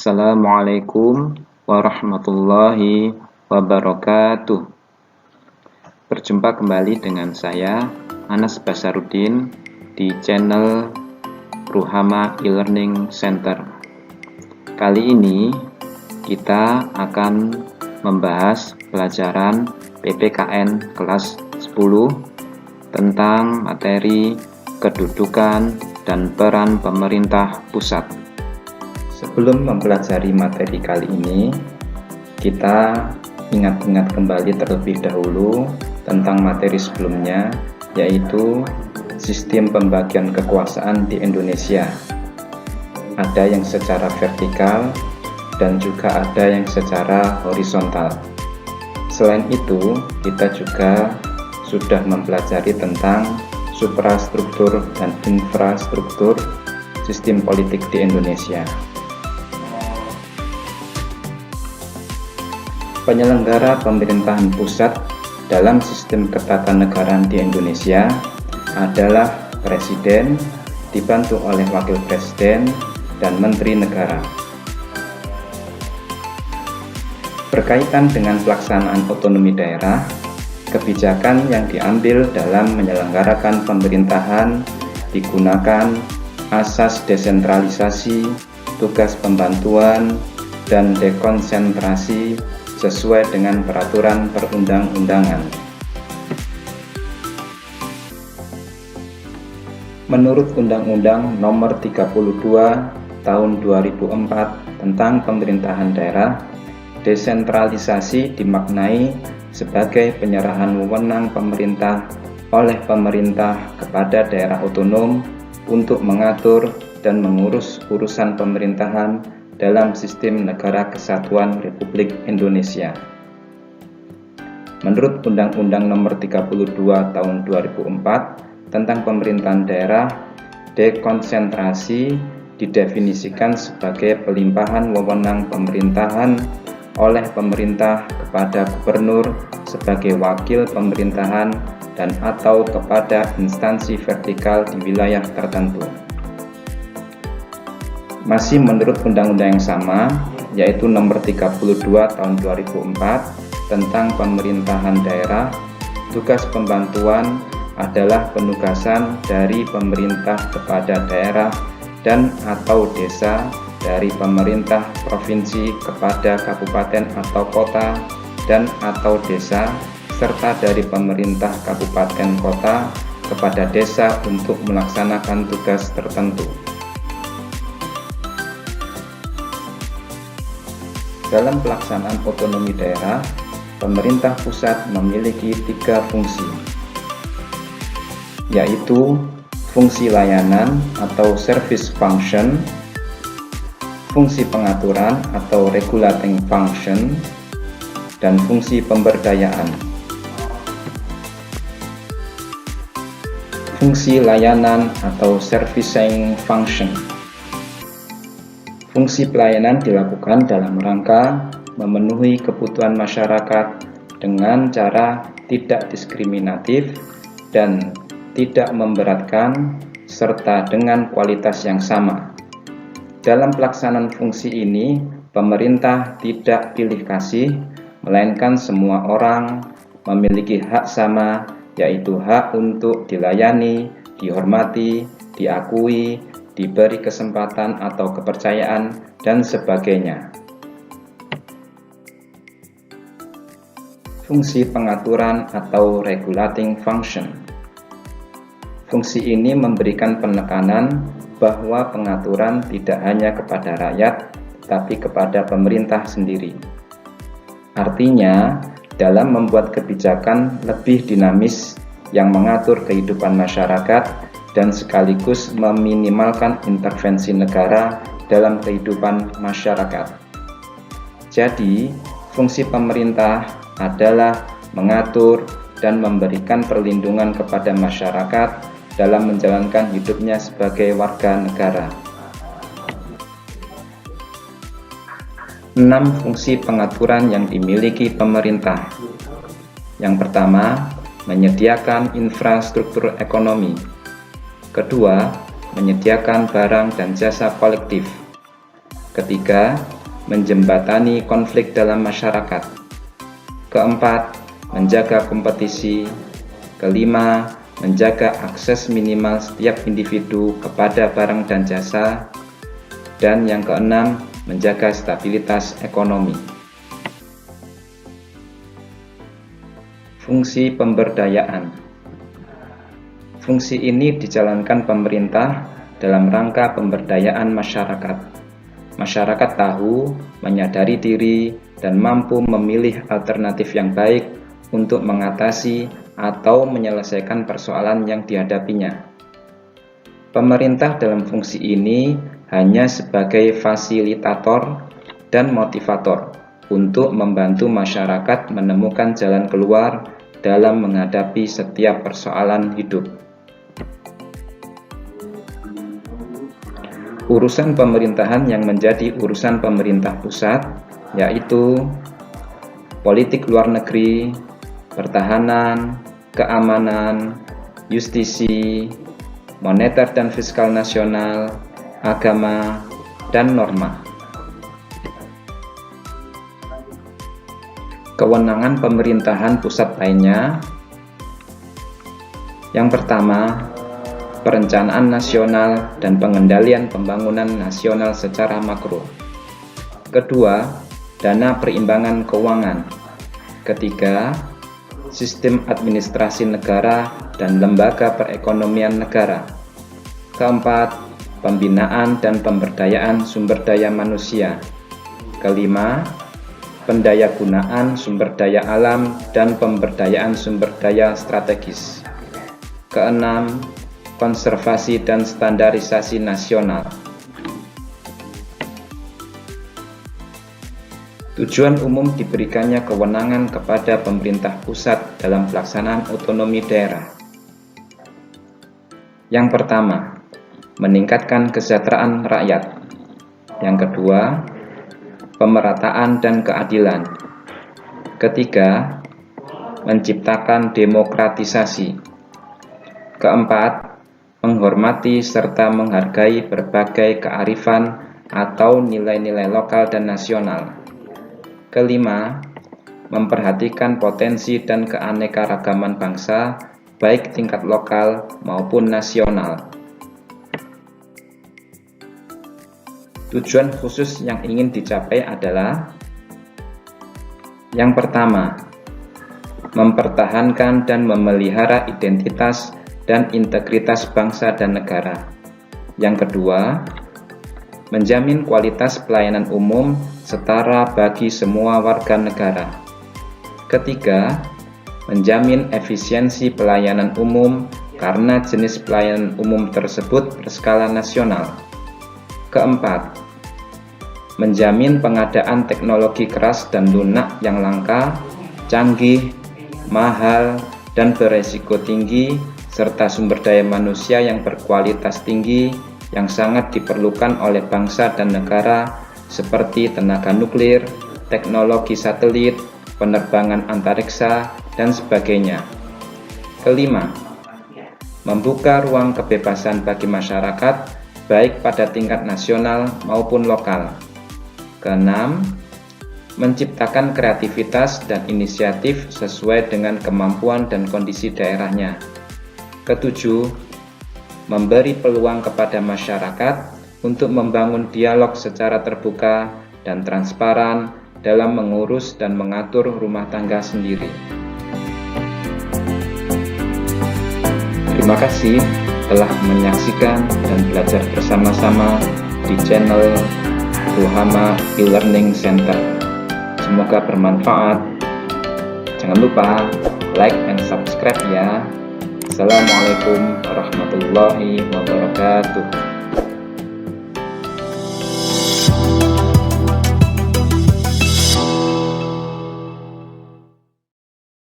Assalamualaikum warahmatullahi wabarakatuh. Berjumpa kembali dengan saya, Anas Basarudin, di channel Ruhama E-Learning Center. Kali ini kita akan membahas pelajaran PPKN kelas 10 tentang materi kedudukan dan peran pemerintah pusat. Sebelum mempelajari materi kali ini, kita ingat-ingat kembali terlebih dahulu tentang materi sebelumnya, yaitu sistem pembagian kekuasaan di Indonesia. Ada yang secara vertikal dan juga ada yang secara horizontal. Selain itu, kita juga sudah mempelajari tentang suprastruktur dan infrastruktur sistem politik di Indonesia. Penyelenggara pemerintahan pusat dalam sistem ketatanegaraan di Indonesia adalah Presiden, dibantu oleh Wakil Presiden dan Menteri Negara. Berkaitan dengan pelaksanaan otonomi daerah, kebijakan yang diambil dalam menyelenggarakan pemerintahan digunakan asas desentralisasi, tugas pembantuan, dan dekonsentrasi sesuai dengan peraturan perundang-undangan. Menurut Undang-Undang Nomor 32 Tahun 2004 tentang Pemerintahan Daerah, desentralisasi dimaknai sebagai penyerahan wewenang pemerintah oleh pemerintah kepada daerah otonom untuk mengatur dan mengurus urusan pemerintahan dalam sistem negara kesatuan Republik Indonesia. Menurut Undang-Undang Nomor 32 Tahun 2004 tentang Pemerintahan Daerah, dekonsentrasi didefinisikan sebagai pelimpahan wewenang pemerintahan oleh pemerintah kepada gubernur sebagai wakil pemerintahan dan atau kepada instansi vertikal di wilayah tertentu. Masih menurut undang-undang yang sama, yaitu Nomor 32 Tahun 2004 tentang Pemerintahan Daerah, tugas pembantuan adalah penugasan dari pemerintah kepada daerah dan atau desa, dari pemerintah provinsi kepada kabupaten atau kota dan atau desa, serta dari pemerintah kabupaten kota kepada desa untuk melaksanakan tugas tertentu. Dalam pelaksanaan otonomi daerah, pemerintah pusat memiliki 3 fungsi, yaitu fungsi layanan atau service function, fungsi pengaturan atau regulating function, dan fungsi pemberdayaan. Fungsi layanan atau servicing function. Fungsi pelayanan dilakukan dalam rangka memenuhi kebutuhan masyarakat dengan cara tidak diskriminatif dan tidak memberatkan, serta dengan kualitas yang sama. Dalam pelaksanaan fungsi ini, pemerintah tidak pilih kasih, melainkan semua orang memiliki hak sama, yaitu hak untuk dilayani, dihormati, diakui, diberi kesempatan atau kepercayaan, dan sebagainya. Fungsi pengaturan atau regulating function. Fungsi ini memberikan penekanan bahwa pengaturan tidak hanya kepada rakyat, tetapi kepada pemerintah sendiri. Artinya, dalam membuat kebijakan lebih dinamis yang mengatur kehidupan masyarakat dan sekaligus meminimalkan intervensi negara dalam kehidupan masyarakat. Jadi, fungsi pemerintah adalah mengatur dan memberikan perlindungan kepada masyarakat dalam menjalankan hidupnya sebagai warga negara. 6 fungsi pengaturan yang dimiliki pemerintah. Yang pertama, menyediakan infrastruktur ekonomi. Kedua, menyediakan barang dan jasa kolektif. Ketiga, menjembatani konflik dalam masyarakat. Keempat, menjaga kompetisi. Kelima, menjaga akses minimal setiap individu kepada barang dan jasa. Dan yang keenam, menjaga stabilitas ekonomi. Fungsi pemberdayaan. Fungsi ini dijalankan pemerintah dalam rangka pemberdayaan masyarakat. Masyarakat tahu, menyadari diri, dan mampu memilih alternatif yang baik untuk mengatasi atau menyelesaikan persoalan yang dihadapinya. Pemerintah dalam fungsi ini hanya sebagai fasilitator dan motivator untuk membantu masyarakat menemukan jalan keluar dalam menghadapi setiap persoalan hidup. Urusan pemerintahan yang menjadi urusan pemerintah pusat, yaitu politik luar negeri, pertahanan, keamanan, justisi, moneter dan fiskal nasional, agama, dan norma. Kewenangan pemerintahan pusat lainnya. Yang pertama, perencanaan nasional dan pengendalian pembangunan nasional secara makro. Kedua, dana perimbangan keuangan. Ketiga, sistem administrasi negara dan lembaga perekonomian negara. Keempat, pembinaan dan pemberdayaan sumber daya manusia. Kelima, pendayagunaan sumber daya alam dan pemberdayaan sumber daya strategis. Keenam, konservasi dan standarisasi nasional. Tujuan umum diberikannya kewenangan kepada pemerintah pusat dalam pelaksanaan otonomi daerah. Yang pertama, meningkatkan kesejahteraan rakyat. Yang kedua, pemerataan dan keadilan. Ketiga, menciptakan demokratisasi. Keempat, menghormati serta menghargai berbagai kearifan atau nilai-nilai lokal dan nasional. Kelima, memperhatikan potensi dan keanekaragaman bangsa, baik tingkat lokal maupun nasional. Tujuan khusus yang ingin dicapai adalah: yang pertama, mempertahankan dan memelihara identitas dan integritas bangsa dan negara. Yang kedua, menjamin kualitas pelayanan umum setara bagi semua warga negara. Ketiga, menjamin efisiensi pelayanan umum karena jenis pelayanan umum tersebut berskala nasional. Keempat, menjamin pengadaan teknologi keras dan lunak yang langka, canggih, mahal, dan beresiko tinggi, serta sumber daya manusia yang berkualitas tinggi yang sangat diperlukan oleh bangsa dan negara, seperti tenaga nuklir, teknologi satelit, penerbangan antariksa, dan sebagainya. Kelima, membuka ruang kebebasan bagi masyarakat, baik pada tingkat nasional maupun lokal. Keenam, menciptakan kreativitas dan inisiatif sesuai dengan kemampuan dan kondisi daerahnya. Ketujuh, memberi peluang kepada masyarakat untuk membangun dialog secara terbuka dan transparan dalam mengurus dan mengatur rumah tangga sendiri. Terima kasih telah menyaksikan dan belajar bersama-sama di channel Ruhama e-Learning Center. Semoga bermanfaat. Jangan lupa like and subscribe ya. Assalamualaikum warahmatullahi wabarakatuh.